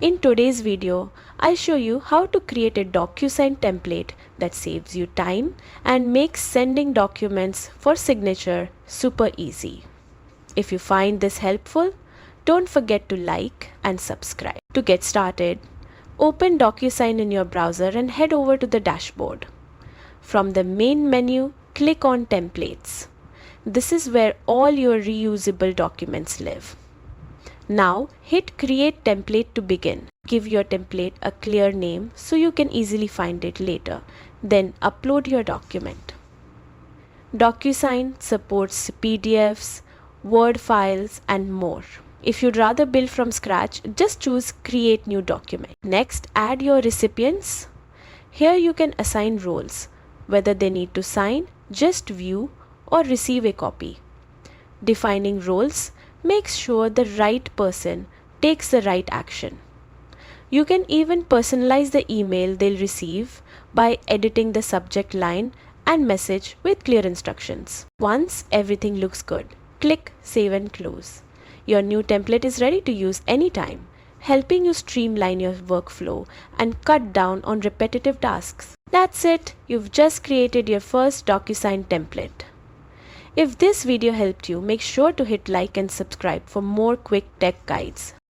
In today's video, I'll show you how to create a DocuSign template that saves you time and makes sending documents for signature super easy. If you find this helpful, don't forget to like and subscribe. To get started, open DocuSign in your browser and head over to the dashboard. From the main menu, click on Templates. This is where all your reusable documents live. Now hit Create Template to begin. Give your template a clear name so you can easily find it later. Then upload your document. DocuSign supports PDFs, Word files and more. If you'd rather build from scratch, just choose Create New Document. Next, add your recipients. Here you can assign roles, whether they need to sign, just view or receive a copy. Defining roles makes sure the right person takes the right action. You can even personalize the email they'll receive by editing the subject line and message with clear instructions. Once everything looks good, click Save and Close. Your new template is ready to use anytime, helping you streamline your workflow and cut down on repetitive tasks. That's it, you've just created your first DocuSign template. If this video helped you, make sure to hit like and subscribe for more quick tech guides.